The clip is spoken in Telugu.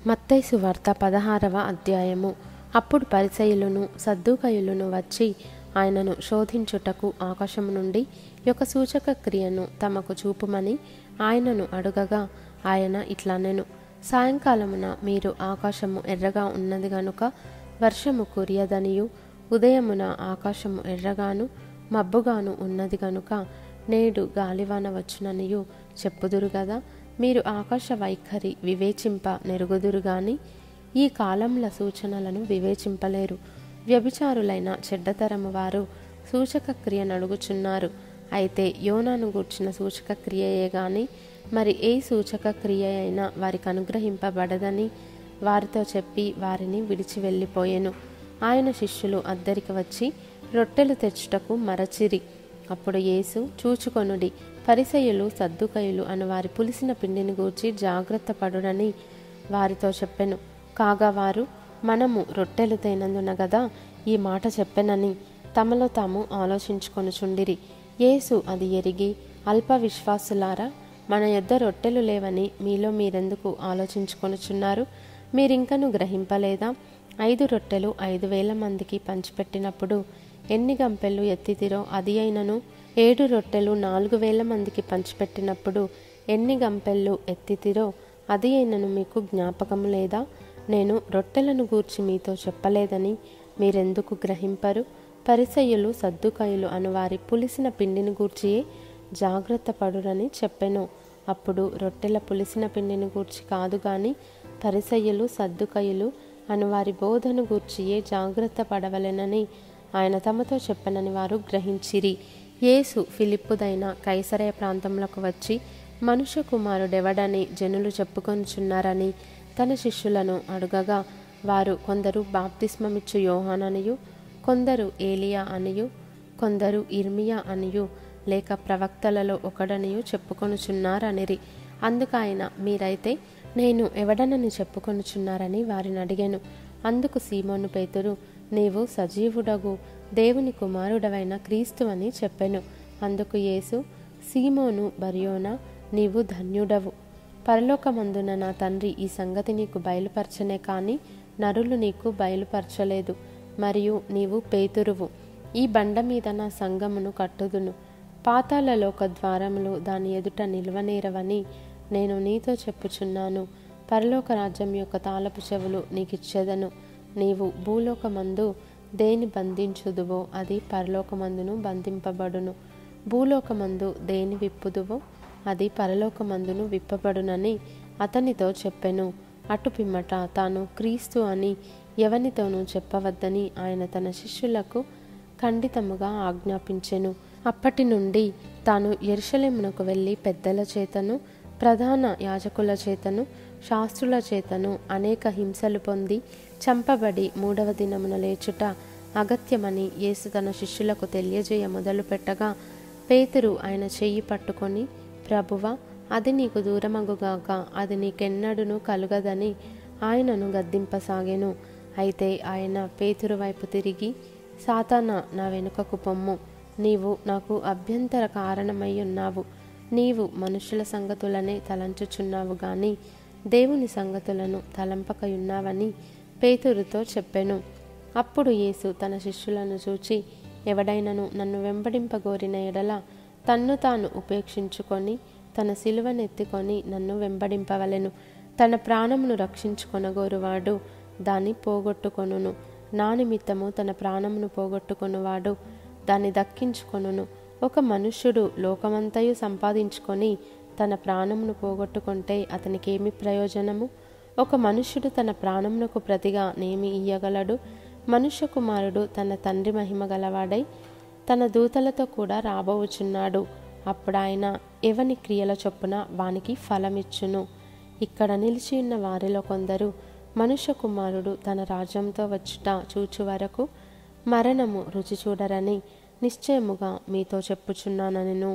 మత్తయి సువార్త 16వ అధ్యాయము. అప్పుడు పరిసయ్యులును సద్దూకయ్యులును వచ్చి ఆయనను శోధించుటకు ఆకాశము నుండి ఒక సూచక క్రియను తమకు చూపుమని ఆయనను అడుగగా, ఆయన ఇట్లనెను, సాయంకాలమున మీరు ఆకాశము ఎర్రగా ఉన్నది గనుక వర్షము కురియదనియు, ఉదయమున ఆకాశము ఎర్రగాను మబ్బుగాను ఉన్నది గనుక నేడు గాలివాన వచ్చుననియు చెప్పుదురు గదా. మీరు ఆకాశ వైఖరి వివేచింప నెరుగుదురు గాని ఈ కాలంల సూచనలను వివేచింపలేరు. వ్యభిచారులైన చెడ్డతరము వారు సూచక క్రియ నడుగుచున్నారు. అయితే యోనాను గూర్చిన సూచక క్రియయే గాని మరి ఏ సూచక క్రియ అయినా వారికి అనుగ్రహింపబడదని వారితో చెప్పి వారిని విడిచి వెళ్ళిపోయెను. ఆయన శిష్యులు అద్దరికి వచ్చి రొట్టెలు తెచ్చుటకు మరచిరి. అప్పుడు యేసు, చూచుకొనుడి, పరిసయ్యులు సద్దూకయ్యులు అను వారి పులిసిన పిండిని గూర్చి జాగ్రత్త పడునని వారితో చెప్పెను. కాగా వారు, మనము రొట్టెలు తేనందున గదా ఈ మాట చెప్పెనని తమలో తాము ఆలోచించుకొనుచుండిరి. యేసు అది ఎరిగి, అల్ప విశ్వాసులారా, మన యొద్ద రొట్టెలు లేవని మీలో మీరెందుకు ఆలోచించుకొనుచున్నారు? మీరింకను గ్రహింపలేదా? 5 రొట్టెలు 5,000 మందికి పంచిపెట్టినప్పుడు ఎన్ని గంపెళ్ళు ఎత్తితిరో అది అయినను, 7 రొట్టెలు 4,000 మందికి పంచిపెట్టినప్పుడు ఎన్ని గంపెళ్ళు ఎత్తితిరో అది అయినను మీకు జ్ఞాపకము లేదా? నేను రొట్టెలను గూర్చి మీతో చెప్పలేదని మీరెందుకు గ్రహింపరు? పరిసయ్యులు సద్దూకయ్యులు అను వారి పులిసిన పిండిని గూర్చియే జాగ్రత్త పడురని చెప్పెను. అప్పుడు రొట్టెల పులిసిన పిండిని గూర్చి కాదు గాని పరిసయ్యులు సద్దూకయ్యులు అను వారి బోధను గూర్చియే జాగ్రత్త పడవలెనని ఆయన తమతో చెప్పనని వారు గ్రహించిరి. యేసు ఫిలిప్పుదైన కైసరయ ప్రాంతంలోకి వచ్చి, మనుష్య కుమారుడెవడని జనులు చెప్పుకొనుచున్నారని తన శిష్యులను అడుగగా, వారు కొందరు బాప్తిస్మమిచ్చు యోహాననియు, కొందరు ఏలియా అనియు, కొందరు ఇర్మియా అనియు, లేక ప్రవక్తలలో ఒకడనియు చెప్పుకొనుచున్నారనిరి. అందుకాయన, మీరైతే నేను ఎవడనని చెప్పుకొనుచున్నారని వారిని అడిగెను. అందుకు సీమోను పేతురు, నీవు సజీవుడగు దేవుని కుమారుడవైన క్రీస్తు అని చెప్పెను. అందుకు యేసు, సీమోను బర్యోనా, నీవు ధన్యుడవు. పరలోకమందున నా తండ్రి ఈ సంగతి నీకు బయలుపరచనే కాని నరులు నీకు బయలుపరచలేదు. మరియు నీవు పేతురువు, ఈ బండ మీద నా సంఘమును కట్టుదును. పాతాళలోక ద్వారములు దాని ఎదుట నిలువనేరవని నేను నీతో చెప్పుచున్నాను. పరలోక రాజ్యం యొక్క తాళపు చెవులు నీకిచ్చేదను. నీవు భూలోకమందు దేని బంధించుదువో అది పరలోకమందును బంధింపబడును, భూలోకమందు దేని విప్పుదువో అది పరలోకమందును విప్పబడునని అతనితో చెప్పెను. అటు పిమ్మట తాను క్రీస్తు అని ఎవనితోనూ చెప్పవద్దని ఆయన తన శిష్యులకు ఖండితముగా ఆజ్ఞాపించెను. అప్పటి నుండి తాను యెరూషలేమునకు వెళ్ళి పెద్దల చేతను ప్రధాన యాజకుల చేతను శాస్త్రుల చేతను అనేక హింసలు పొంది చంపబడి 3వ దినమున లేచుట అగత్యమని యేసు తన శిష్యులకు తెలియజేయ మొదలుపెట్టగా, పేతురు ఆయన చెయ్యి పట్టుకొని, ప్రభువా, అది నీకు దూరమగుగాక, అది నీకెన్నడును కలుగదని ఆయనను గద్దింపసాగెను. అయితే ఆయన పేతురు వైపు తిరిగి, సాతానా, నా వెనుకకు పొమ్ము, నీవు నాకు అభ్యంతర కారణమై ఉన్నావు. నీవు మనుషుల సంగతులనే తలంచుచున్నావు గాని దేవుని సంగతులను తలంపకయున్నావని పేతురుతో చెప్పెను. అప్పుడు యేసు తన శిష్యులను చూచి, ఎవడైనను నన్ను వెంబడింపగోరిన ఎడల తన్ను తాను ఉపేక్షించుకొని తన సిలువనెత్తుకొని నన్ను వెంబడింపవలెను. తన ప్రాణమును రక్షించుకొనగోరువాడు దాన్ని పోగొట్టుకొనును. నా నిమిత్తము తన ప్రాణమును పోగొట్టుకొనువాడు దాన్ని దక్కించుకొనును. ఒక మనుష్యుడు లోకమంతయు సంపాదించుకొని తన ప్రాణమును పోగొట్టుకుంటే అతనికేమి ప్రయోజనము? ఒక మనుష్యుడు తన ప్రాణమునకు ప్రతిగా నేమి ఇయ్యగలడు? మనుష్య కుమారుడు తన తండ్రి మహిమ గలవాడై తన దూతలతో కూడా రాబోచున్నాడు. అప్పుడు ఆయన ఎవని క్రియల చొప్పున వానికి ఫలమిచ్చును. ఇక్కడ నిలిచియున్న వారిలో కొందరు మనుష్య కుమారుడు తన రాజ్యంతో వచ్చుట చూచు వరకు మరణము రుచి చూడరని నిశ్చయముగా మీతో చెప్పుచున్నానెను.